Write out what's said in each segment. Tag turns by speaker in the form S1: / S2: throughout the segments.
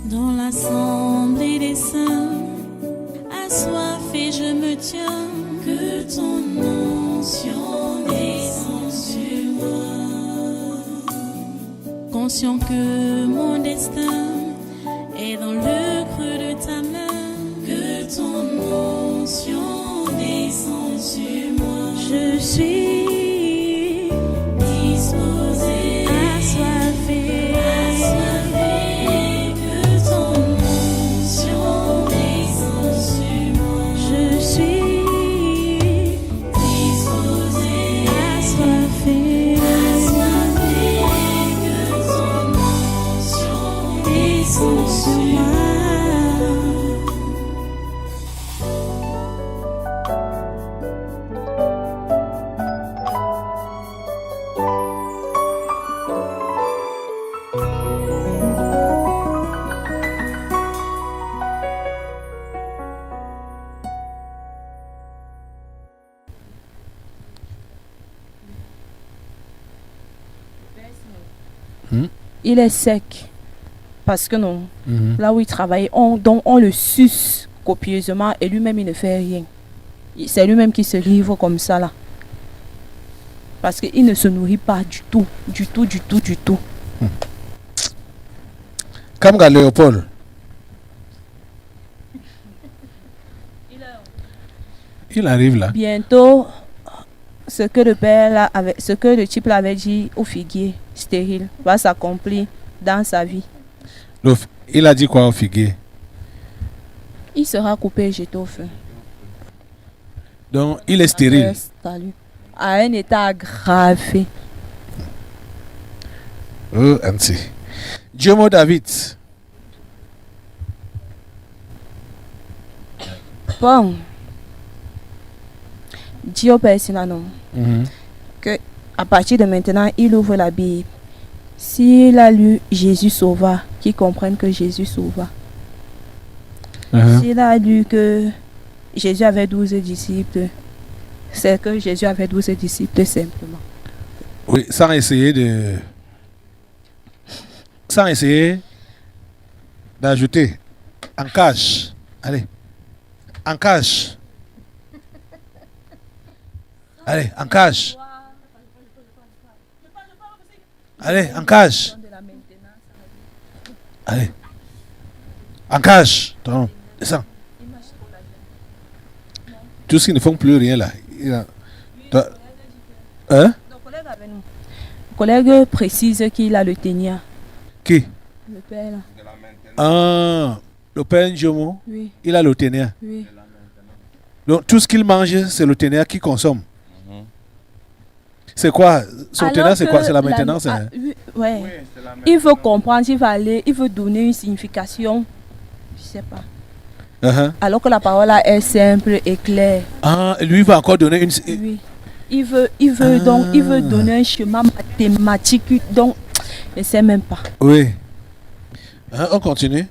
S1: Dans l'assemblée des saints, assoiffé je me tiens, que ton onction descende sur moi. Conscient que mon destin est dans le creux de ta main, que ton onction descende sur moi. Je suis disposé, assoiffé, que ton onction descende sur moi. Je suis disposé, assoiffé, que ton onction descende sur moi.
S2: Il est sec. Parce que non, là où il travaille, on le suce copieusement et lui-même il ne fait rien. C'est lui-même qui se livre comme ça là. Parce qu'il ne se nourrit pas du tout.
S3: Comme Léopold. Il arrive là.
S2: Bientôt, ce que le type l'avait dit au figuier stérile va s'accomplir dans sa vie.
S3: Il a dit quoi au figuier?
S2: Il sera coupé et jeté au feu.
S3: Donc il est stérile.
S2: À un état aggravé.
S3: Oh, ainsi. Diomo David.
S2: Bon. Dio Persinanom. Que à partir de maintenant, il ouvre la Bible. S'il a lu Jésus sauva, qu'il comprenne que Jésus sauva. S'il a lu que Jésus avait 12 disciples, c'est que Jésus avait 12 disciples simplement.
S3: Oui, sans essayer d'ajouter. En cash. Allez. En cash. Allez, en cash. Allez, en cash. Allez. En cash. Descends. Tous ceux qui ne font plus rien là. Hein?
S2: Le collègue précise qu'il a le ténia.
S3: Qui?
S2: Le père là.
S3: Ah, le père Njomo.
S2: Oui.
S3: Il a le ténia.
S2: Oui.
S3: Donc tout ce qu'il mange, c'est le ténia qu'il consomme. C'est quoi? Son ténia, c'est quoi? C'est la maintenance?
S2: Ouais. Il veut comprendre, il veut donner une signification. Je sais pas. Alors que la parole là est simple et claire.
S3: Ah, lui va encore donner une.
S2: Oui. Il veut donner un chemin mathématique. Donc, je ne sais même pas.
S3: Oui. On continue.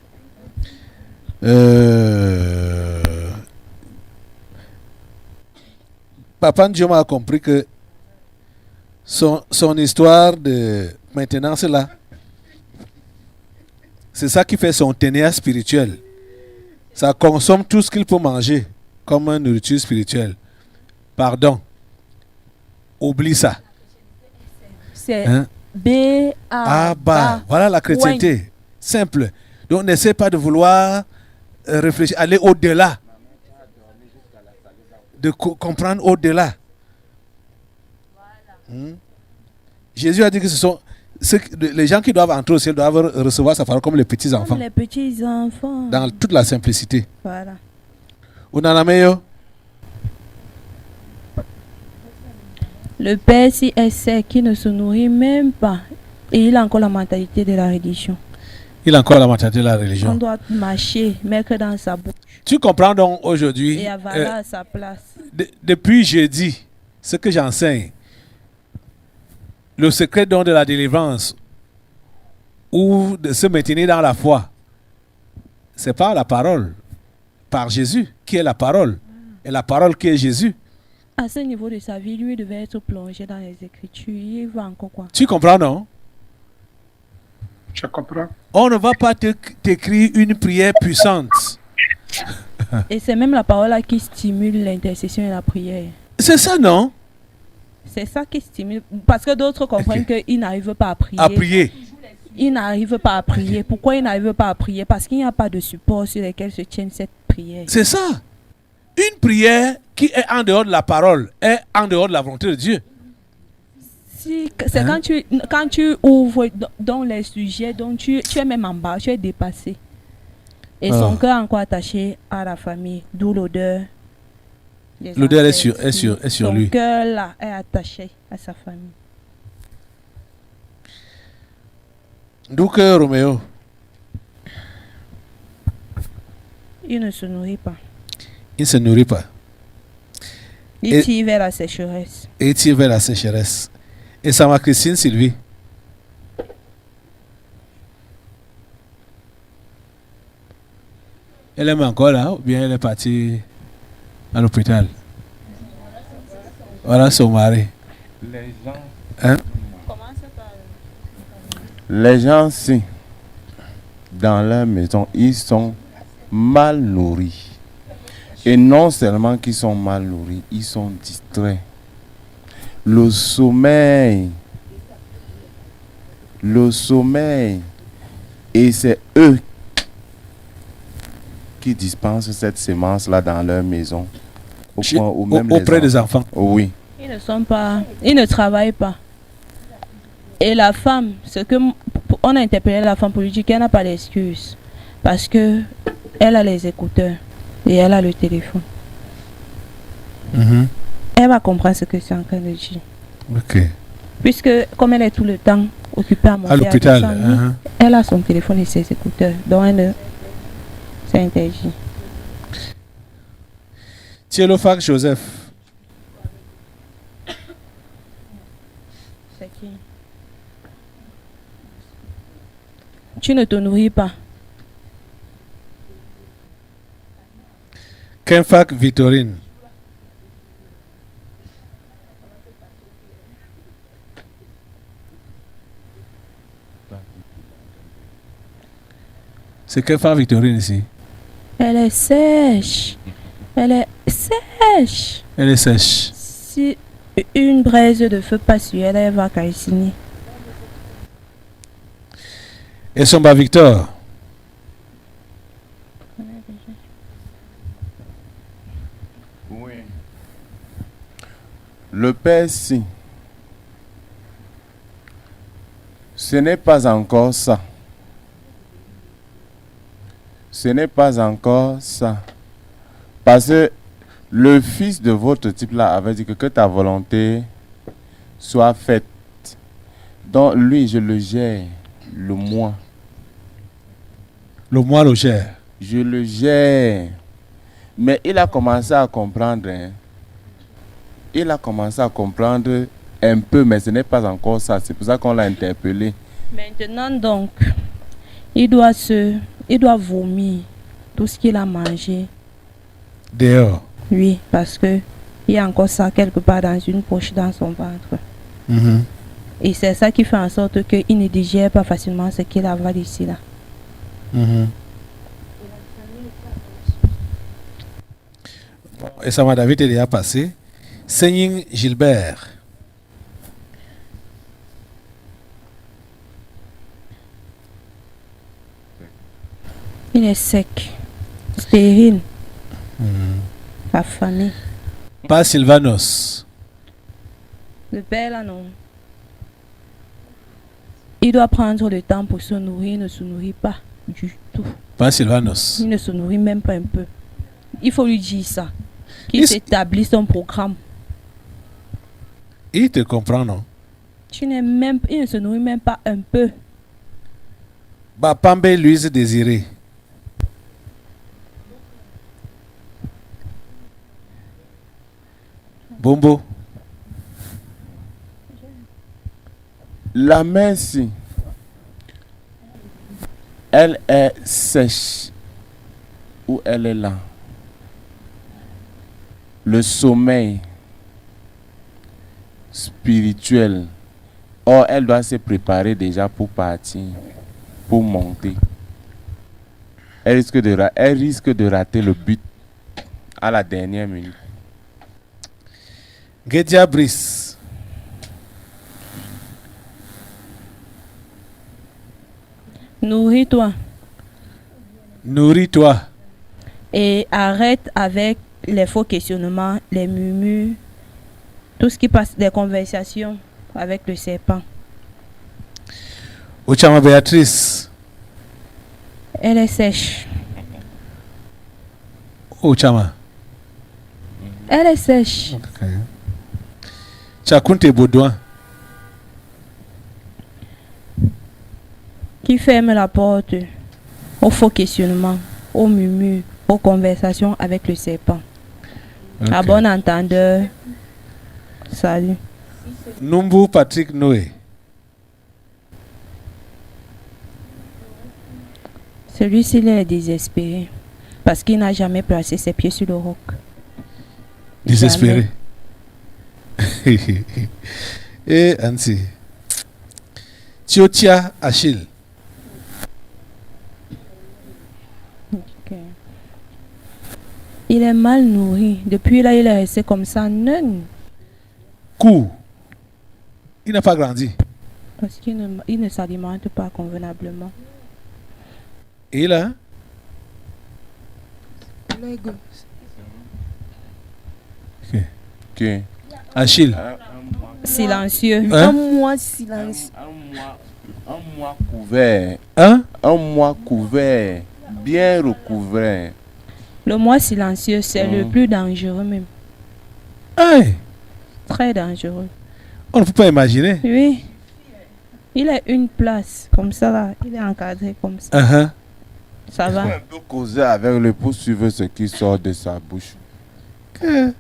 S3: Papa Ndioma a compris que son histoire de maintenance là, c'est ça qui fait son ténia spirituel. Ça consomme tout ce qu'il peut manger comme une nourriture spirituelle. Pardon. Oublie ça.
S2: C'est B-A-B-A.
S3: Voilà la chrétienté. Simple. Donc n'essaie pas de vouloir réfléchir, aller au-delà. De comprendre au-delà. Jésus a dit que ce sont les gens qui doivent entrer au ciel doivent recevoir sa parole comme les petits enfants.
S2: Comme les petits enfants.
S3: Dans toute la simplicité.
S2: Voilà.
S3: Unanameyo.
S2: Le père si est sec, qui ne se nourrit même pas. Et il a encore la mentalité de la religion.
S3: Il a encore la mentalité de la religion.
S2: On doit marcher, mettre dans sa bouche.
S3: Tu comprends donc aujourd'hui.
S2: Et avaler à sa place.
S3: Depuis jeudi, ce que j'enseigne, le secret donc de la délivrance ou de se maintenir dans la foi, c'est par la parole, par Jésus qui est la parole, et la parole qui est Jésus.
S2: À ce niveau de sa vie, lui devait être plongé dans les Écritures. Il va encore quoi?
S3: Tu comprends, non?
S4: Je comprends.
S3: On ne va pas t'écrire une prière puissante.
S2: Et c'est même la parole là qui stimule l'intercession et la prière.
S3: C'est ça, non?
S2: C'est ça qui stimule. Parce que d'autres comprennent qu'ils n'arrivent pas à prier.
S3: À prier.
S2: Ils n'arrivent pas à prier. Pourquoi ils n'arrivent pas à prier? Parce qu'il n'y a pas de support sur lequel se tienne cette prière.
S3: C'est ça. Une prière qui est en dehors de la parole est en dehors de la volonté de Dieu.
S2: C'est quand tu ouvres dans les sujets dont tu es même en bas, tu es dépassé. Et son cœur est encore attaché à la famille, d'où l'odeur.
S3: L'odeur est sur lui.
S2: Son cœur là est attaché à sa famille.
S3: D'où que Roméo,
S2: Il ne se nourrit pas.
S3: il ne se nourrit pas.
S2: Il
S3: Et-
S2: tire vers la sécheresse.
S3: Et il tire vers la sécheresse. Et ça m'a Christine Sylvie. Elle est encore là ou bien elle est partie à l'hôpital? Voilà son mari.
S5: Les gens,
S3: Hein?
S5: les gens, si, dans leur maison, ils sont mal nourris. Et non seulement qu'ils sont mal nourris, ils sont distraits. Le sommeil, et c'est eux qui dispensent cette semence-là dans leur maison. Au point où même les
S3: Auprès des enfants.
S5: Oui.
S2: Ils ne travaillent pas. Et la femme, on a interpellé la femme pour lui dire qu'elle n'a pas d'excuse. Parce que elle a les écouteurs et elle a le téléphone.
S3: Mhm.
S2: Elle va comprendre ce que c'est en train de dire.
S3: Ok.
S2: Puisque comme elle est tout le temps occupée à monter
S3: À l'hôpital.
S2: descendre, elle a son téléphone et ses écouteurs. Donc c'est interdit.
S3: Thielofac Joseph.
S2: C'est qui? Tu ne te nourris pas.
S3: Kenfac Victorine. C'est Kenfac Victorine ici.
S2: Elle est sèche. Elle est sèche.
S3: Elle est sèche.
S2: Si une braise de feu passe sur elle, elle va calciner.
S3: Et Somba Victor.
S5: Oui. Le Père, si. Ce n'est pas encore ça. Ce n'est pas encore ça. Parce que le fils de votre type-là avait dit que ta volonté soit faite. Donc lui, je le gère, le moi.
S3: Le moi le gère.
S5: Je le gère. Mais il a commencé à comprendre. Hein. Il a commencé à comprendre un peu, mais ce n'est pas encore ça. C'est pour ça qu'on l'a interpellé.
S2: Maintenant donc, il doit vomir tout ce qu'il a mangé.
S3: Dehors.
S2: Oui, parce que il y a encore ça quelque part dans une poche dans son ventre.
S3: Mhm.
S2: Et c'est ça qui fait en sorte qu'il ne digère pas facilement ce qu'il avale ici là.
S3: Mhm. Bon, et ça m'a David est déjà passé. Seigneur Gilbert.
S2: Il est sec, stérile, affamé.
S3: Pas Sylvanos.
S2: Le père là non. Il doit prendre le temps pour se nourrir, il ne se nourrit pas du tout.
S3: Pas Sylvanos.
S2: Il ne se nourrit même pas un peu. Il faut lui dire ça. Qu'il
S3: Il-
S2: s'établisse son programme.
S3: Il te comprend, non?
S2: Il ne se nourrit même pas un peu.
S3: Bapambe Louise Désiré. Bombo.
S5: La main, si. Elle est sèche. Ou elle est là. Le sommeil spirituel. Or, elle doit se préparer déjà pour partir. pour monter. Elle risque de rater le but à la dernière minute.
S3: Gedia Brice.
S2: Nourris-toi
S3: Nourris-toi.
S2: et arrête avec les faux questionnements, les murmures, tout ce qui passe, des conversations avec le serpent.
S3: Ochama Béatrice.
S2: Elle est sèche.
S3: Ochama.
S2: Elle est sèche.
S3: Chakunte Baudouin.
S2: Qui ferme la porte aux faux questionnements, aux murmures, aux conversations avec le serpent. À bon entendeur. Salut.
S3: Numbu Patrick Noé.
S2: Celui-ci il est désespéré parce qu'il n'a jamais placé ses pieds sur le roc.
S3: Désespéré. Et Ansi. Tiotia Achille.
S2: Ok. Il est mal nourri. Depuis là, il est resté comme ça, non.
S3: Kou. Il n'a pas grandi.
S2: Parce qu'il ne s'alimente pas convenablement.
S3: Et là,
S5: Ok.
S3: Achille.
S2: Silencieux.
S3: Hein?
S4: Un mois silence.
S5: Un mois couvert.
S3: Hein?
S5: Un mois couvert. Bien recouvert.
S2: Le moi silencieux, c'est le plus dangereux même.
S3: Hey,
S2: Très dangereux.
S3: on ne peut pas imaginer.
S2: Oui. Il a une place comme ça là. Il est encadré comme ça.
S3: Uh-huh.
S2: Ça
S5: On
S2: va.
S5: peut causer avec lui pour suivre ce qui sort de sa bouche.
S2: Ouais.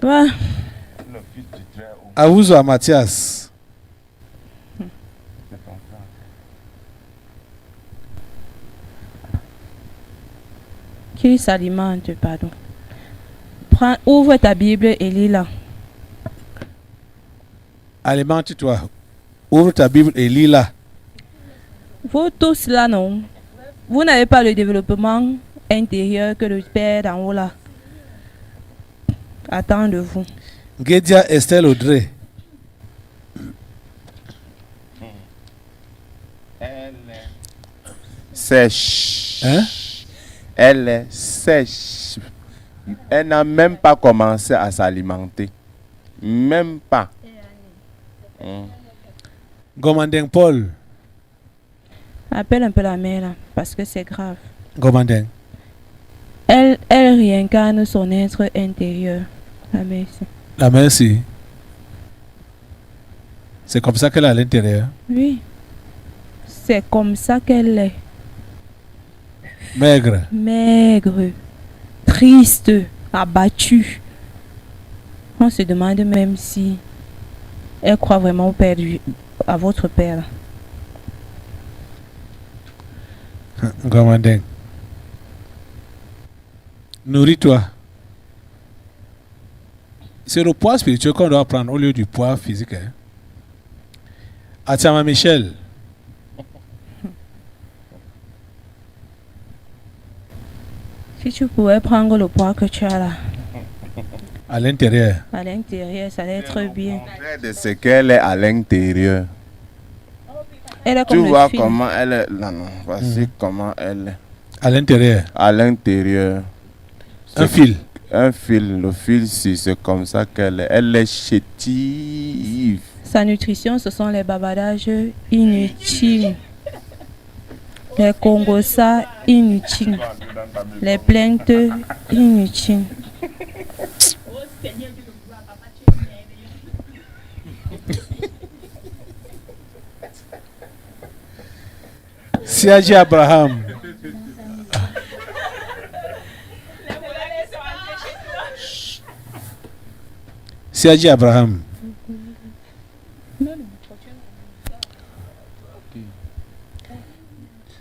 S5: Le fils du Très-Haut.
S3: Awuzo à Mathias.
S2: Qu'il s'alimente, pardon. Ouvre ta Bible et lis là.
S3: Alimente-toi. Ouvre ta Bible et lis là.
S2: Vous tous là, non. Vous n'avez pas le développement intérieur que le Père d'en haut là attend de vous.
S3: Gedia Estelle Audrey.
S5: Sèche.
S3: Hein?
S5: Elle est sèche. Elle n'a même pas commencé à s'alimenter. Même pas.
S3: Gomandeng Paul.
S2: Appelle un peu la mère là, parce que c'est grave.
S3: Gomandeng.
S2: Elle réincarne son être intérieur. La mère ici.
S3: La merci. C'est comme ça qu'elle est à l'intérieur.
S2: Oui. C'est comme ça qu'elle est.
S3: Maigre.
S2: Maigre, triste, abattue. On se demande même si elle croit vraiment au père à votre père.
S3: Gomandeng. Nourris-toi. C'est le poids spirituel qu'on doit prendre au lieu du poids physique. Hein? Atiama Michel.
S2: Si tu pouvais prendre le poids que tu as là,
S3: À l'intérieur.
S2: à l'intérieur, ça allait être bien.
S5: Contraire de ce qu'elle est à l'intérieur.
S2: Elle est
S5: Tu
S2: comme le
S5: vois
S2: film.
S5: comment elle est. Non, non. Voici comment elle est.
S3: À l'intérieur.
S5: À l'intérieur.
S3: Un
S5: C'est
S3: fil.
S5: Un fil. Le fil, c'est comme ça qu'elle est. Elle est chétive.
S2: Sa nutrition, ce sont les bavardages inutiles. Les congossas inutiles. Les plaintes inutiles.
S3: Siaji Abraham. Siaji Abraham.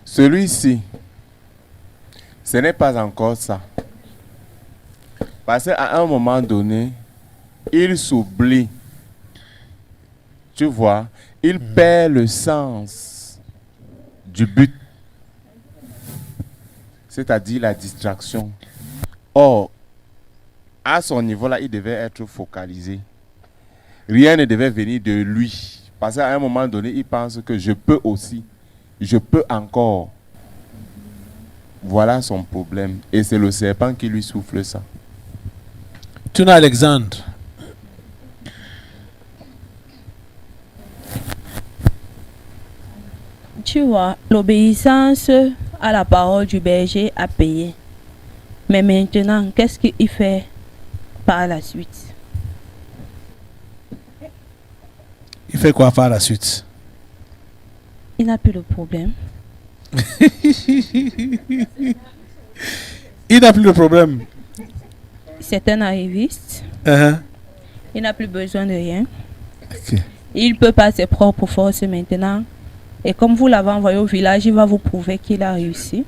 S5: Celui-ci, ce n'est pas encore ça. Parce qu'à un moment donné, il s'oublie. Tu vois, il perd le sens du but, c'est-à-dire la distraction. Or, à son niveau-là, il devait être focalisé. Rien ne devait venir de lui. Parce qu'à un moment donné, il pense que je peux aussi, je peux encore. Voilà son problème. Et c'est le serpent qui lui souffle ça.
S3: Tuna Alexandre.
S2: Tu vois, l'obéissance à la parole du berger a payé. Mais maintenant, qu'est-ce qu'il fait par la suite?
S3: Il fait quoi par la suite?
S2: Il n'a plus de problème.
S3: Il n'a plus de problème.
S2: C'est un arriviste.
S3: Uh-huh.
S2: Il n'a plus besoin de rien.
S3: Ok.
S2: Il peut par ses propres forces maintenant. Et comme vous l'avez envoyé au village, il va vous prouver qu'il a réussi.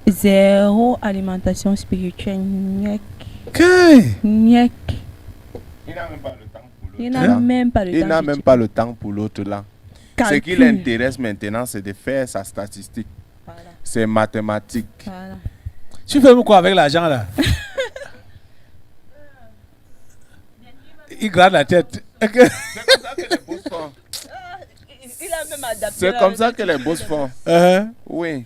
S2: Zéro alimentation spirituelle. Niek.
S3: Ok.
S2: Niek.
S5: Il n'a même pas le temps pour l'autre.
S2: Il n'a même pas le
S5: Il
S2: temps.
S5: n'a
S2: de
S5: même pas le temps pour l'autre là. Ce qui
S2: calcul.
S5: l'intéresse maintenant, c'est de faire sa statistique.
S2: Voilà,
S5: C'est mathématique.
S2: voilà.
S3: Tu fais quoi avec l'argent là? Il gratte la tête. Ok.
S2: Il a même adapté.
S5: C'est comme ça que les boss font.
S3: Uh-huh.
S5: Oui.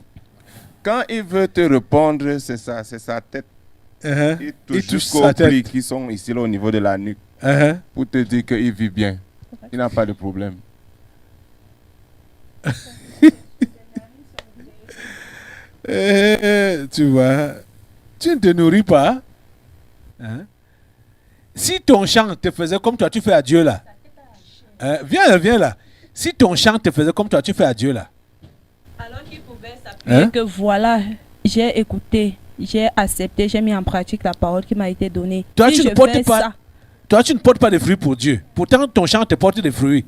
S5: Quand il veut te répondre, c'est ça, c'est sa tête.
S3: Uh-huh.
S5: Il
S3: Il
S5: touche
S3: touche
S5: jusqu'aux
S3: sa
S5: plis
S3: tête.
S5: qui sont ici là, au niveau de la nuque
S3: Uh-huh.
S5: pour te dire qu'il vit bien. Il n'a pas de problème.
S3: Tu vois, tu ne te nourris pas. Hein? Si ton chant te faisait comme toi, tu fais à Dieu là. Viens là. Si ton chant te faisait comme toi, tu fais à Dieu là.
S2: Alors qu'il pouvait s'appuyer
S3: Hein?
S2: que voilà, j'ai écouté, j'ai accepté, j'ai mis en pratique la parole qui m'a été donnée.
S3: Toi,
S2: Si
S3: tu ne
S2: je
S3: portes
S2: fais
S3: pas-
S2: ça,
S3: Toi, tu ne portes pas de fruits pour Dieu. Pourtant, ton chant te porte des fruits.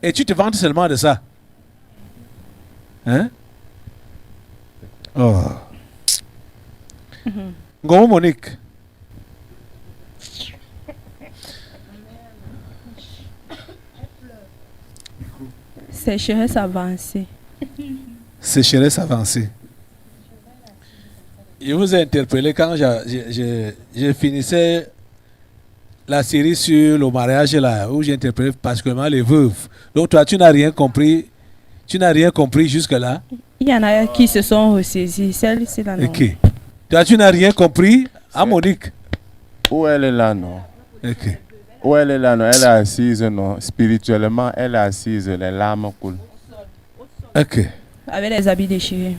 S3: Et tu te vantes seulement de ça. Hein? Oh. Ngomo Monique.
S2: sécheresse avancée.
S3: Sécheresse avancée. Je vous ai interpellé quand je finissais la série sur le mariage là, où j'ai interpellé particulièrement les veuves. Donc toi, tu n'as rien compris. Tu n'as rien compris jusque-là.
S2: Il y en a qui se sont ressaisis. Celle-ci là, non.
S3: Ok. Toi, tu n'as rien compris à Monique.
S5: Où elle est là, non?
S3: Ok.
S5: Où elle est là, non? Elle est assise, non? Spirituellement, elle est assise, les larmes coulent.
S3: Ok.
S2: Avec les habits déchirés.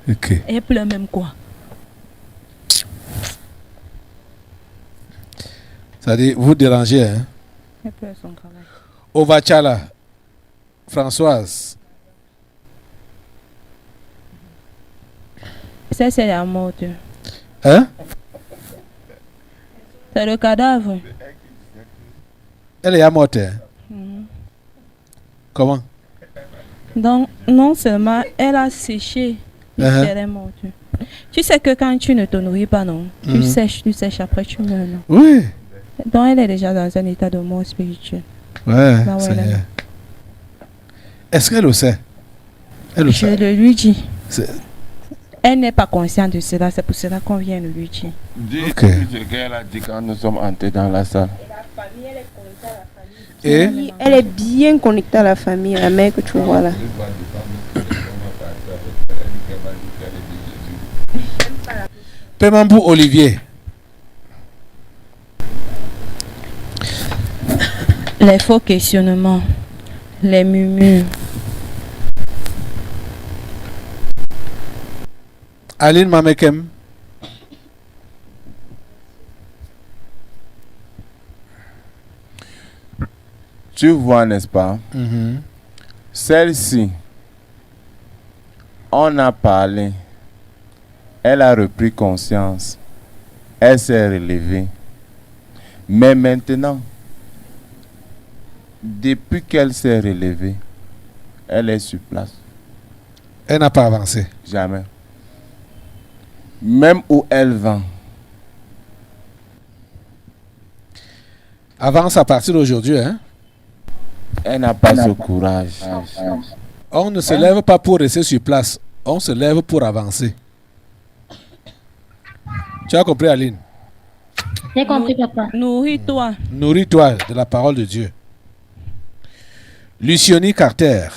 S3: Ok.
S2: Elle pleure même quoi.
S3: C'est-à-dire, vous dérangez, hein?
S2: Elle pleure son travail.
S3: Ovachala, Françoise.
S2: Ça, c'est la mort.
S3: Hein?
S2: C'est le cadavre.
S3: Elle est à morte, hein?
S2: Mhm.
S3: Comment?
S2: Donc, non seulement elle a séché, mais
S3: Uh-huh.
S2: elle est morte. Tu sais que quand tu ne te nourris pas, non,
S3: Mhm.
S2: tu sèches, après tu meurs, non.
S3: Oui.
S2: Donc, elle est déjà dans un état de mort spirituelle.
S3: Ouais,
S2: Bah ouais,
S3: c'est-
S2: là.
S3: Est-ce qu'elle le sait? Elle le
S2: Je
S3: sait.
S2: le lui dis.
S3: C'est-
S2: Elle n'est pas consciente de cela, c'est pour cela qu'on vient de lui dire.
S5: Dis
S3: Ok.
S5: ce qu'elle a dit quand nous sommes entrés dans la salle.
S3: Et
S4: Oui, elle est bien connectée à la famille, la mère que tu vois là.
S3: Pemambou Olivier.
S2: Les faux questionnements, les murmures,
S3: Aline Mamekem.
S5: Tu vois, n'est-ce pas?
S3: Mhm.
S5: Celle-ci, on a parlé. Elle a repris conscience. Elle s'est relevée. Mais maintenant, depuis qu'elle s'est relevée, elle est sur place.
S3: Elle n'a pas avancé.
S5: Jamais. Même où elle va.
S3: Avance à partir d'aujourd'hui, hein?
S5: Elle n'a pas ce courage.
S3: On ne se lève pas pour rester sur place. On se lève pour avancer. Tu as compris, Aline?
S1: J'ai compris, papa.
S2: Nourris-toi.
S3: Nourris-toi de la parole de Dieu. Lucioni Carter.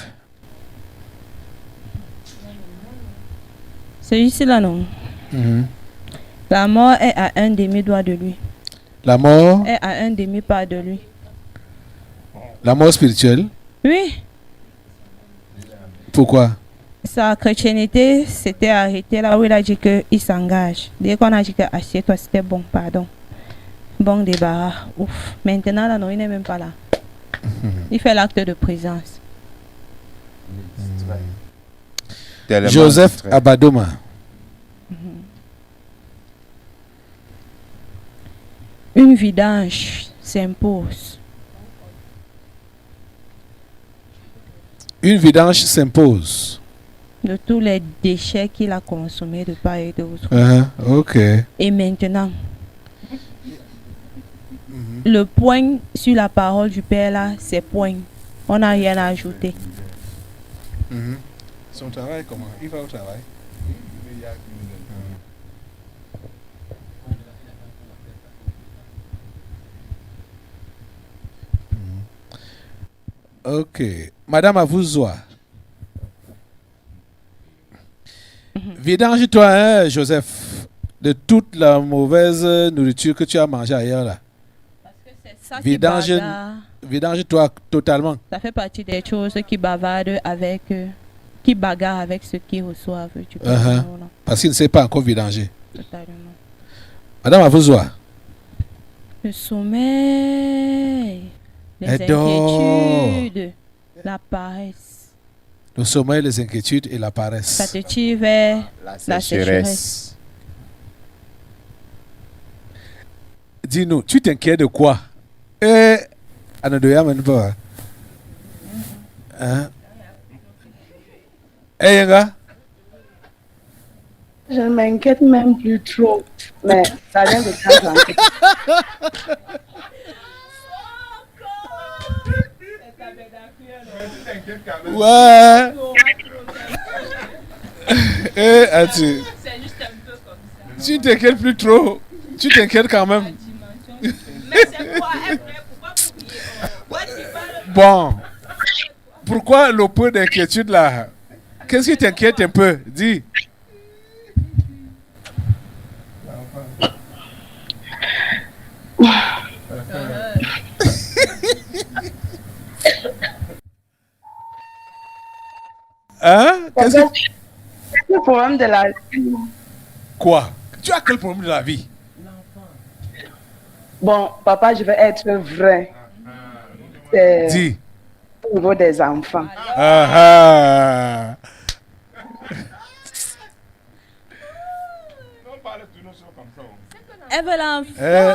S2: Celui-ci là, non. La mort est à un demi-doigt de lui.
S3: La mort,
S2: Est à un demi-pas de lui.
S3: la mort spirituelle.
S2: Oui,
S3: Pourquoi?
S2: sa chrétienté s'était arrêtée là où il a dit qu'il s'engage. Dès qu'on a dit que assieds-toi, c'était bon, pardon. Bon débarras. Ouf. Maintenant, là, non, il n'est même pas là. Il fait l'acte de présence.
S5: Tellement
S3: Joseph
S5: distrait.
S3: Abadoma.
S2: Une vidange s'impose.
S3: Une vidange s'impose.
S2: De tous les déchets qu'il a consommés de part et d'autre.
S3: Ok.
S2: Et maintenant, le point sur la parole du Père là, c'est point. On n'a rien à ajouter.
S3: Son travail, comment? Il va au travail. Ok. Madame Avouzoua. Vidange-toi, hein, Joseph, de toute la mauvaise nourriture que tu as mangée ailleurs là.
S2: Parce que c'est ça
S3: Vidange-
S2: qui bagarre.
S3: Vidange-toi totalement.
S2: Ça fait partie des choses qui bavardent avec, qui bagarrent avec ceux qui reçoivent du Père.
S3: Uh-huh.
S2: Non,
S3: Parce qu'il ne sait pas encore vidanger.
S2: totalement.
S3: Madame Avouzoua.
S2: Le sommeil, les
S3: Elle dort.
S2: inquiétudes, la paresse.
S3: Le sommeil, les inquiétudes et la
S2: Ça
S3: paresse.
S2: te tire vers
S5: La
S2: la
S5: sécheresse.
S3: Dis-nous, tu t'inquiètes de quoi? Anadoya Manba. Hein? Yanga?
S4: Je ne m'inquiète même plus trop. Mais ça vient de temps en temps.
S3: Ouais. Tu tu t'inquiètes plus trop. Tu t'inquiètes quand même. Bon. Pourquoi le peu d'inquiétude là? Qu'est-ce qui t'inquiète un peu? Dis. Hein? Qu'est-ce que...
S4: C'est le problème de la vie.
S3: Quoi? Tu as quel problème de la vie?
S4: Bon, papa, je vais être vrai. C'est
S3: Dis.
S4: au niveau des enfants.
S3: Ah, ah.
S2: Elle veut l'enfant.
S3: Euh,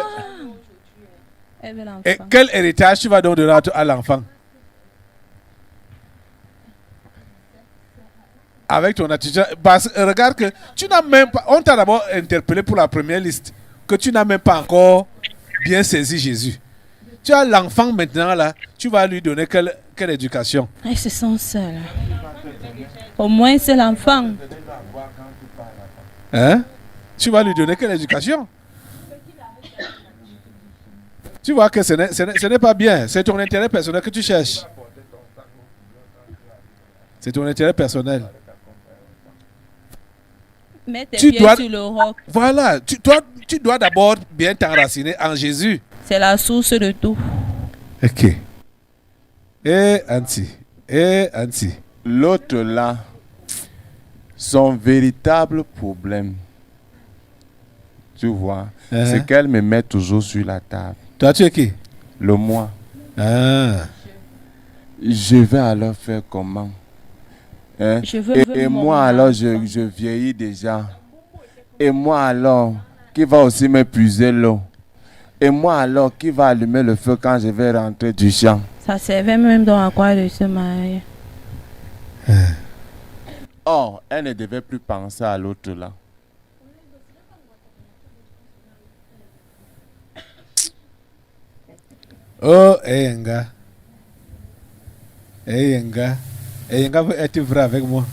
S2: Elle veut l'enfant.
S3: Et quel héritage tu vas donner à l'enfant? Avec ton attitude. Parce que regarde que tu n'as même pas. On t'a d'abord interpellé pour la première liste. Que tu n'as même pas encore bien saisi Jésus. Tu as l'enfant maintenant là. Tu vas lui donner quelle éducation?
S2: Ils se sont seuls. Au moins, c'est l'enfant.
S3: Hein? Tu vas lui donner quelle éducation? Tu vois que ce n'est pas bien. C'est ton intérêt personnel que tu cherches. C'est ton intérêt personnel.
S2: Mets tes
S3: Tu
S2: pieds
S3: dois-
S2: sur le roc.
S3: Voilà. Tu dois d'abord bien t'enraciner en Jésus.
S2: C'est la source de tout.
S3: Ok. Anti. Anti.
S5: L'autre là, son véritable problème, tu vois,
S3: Uh-huh.
S5: c'est qu'elle me met toujours sur la table.
S3: Toi, tu es qui?
S5: Le moi.
S3: Ah.
S5: Je vais alors faire comment? Hein?
S2: Je veux
S5: Et
S2: mon
S5: moi alors,
S2: enfant.
S5: je vieillis déjà. Et moi alors, qui va aussi m'épuiser l'eau? Et moi alors, qui va allumer le feu quand je vais rentrer du champ?
S2: Ça servait même dans à quoi de se marier.
S5: Or, elle ne devait plus penser à l'autre là.
S3: Oh, Enga. Et Yenga veut être vrai avec moi.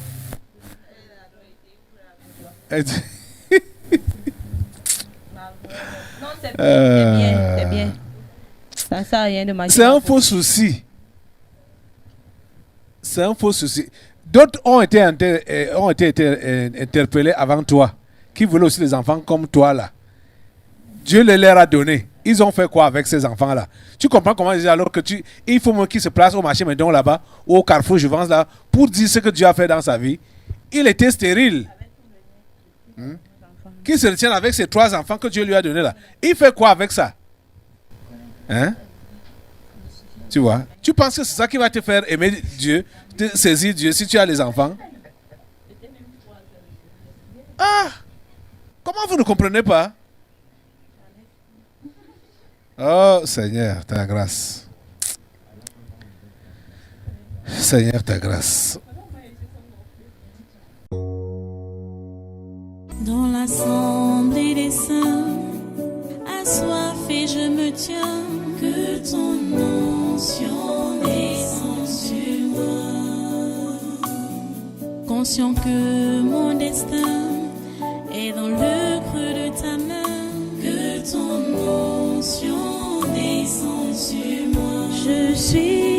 S2: Non, c'est bien, c'est bien. Ça sert à rien de mentir.
S3: C'est un faux souci. C'est un faux souci. D'autres ont été interpellés avant toi, qui voulaient aussi des enfants comme toi là. Dieu les leur a donnés. Ils ont fait quoi avec ces enfants-là? Tu comprends comment ils disent alors que il faut qu'ils se placent au marché maintenant là-bas, ou au carrefour, je pense là, pour dire ce que Dieu a fait dans sa vie. Il était stérile. Qui se retient avec ces 3 enfants que Dieu lui a donnés là? Il fait quoi avec ça? Hein? Tu vois? Tu penses que c'est ça qui va te faire aimer Dieu, te saisir Dieu si tu as les enfants? Ah! Comment vous ne comprenez pas? Oh Seigneur, ta grâce. Seigneur, ta grâce.
S1: Dans l'assemblée des saints, assoiffé je me tiens, que ton onction descende sur moi. Conscient que mon destin est dans le creux de ta main, que ton onction descende sur moi. Je suis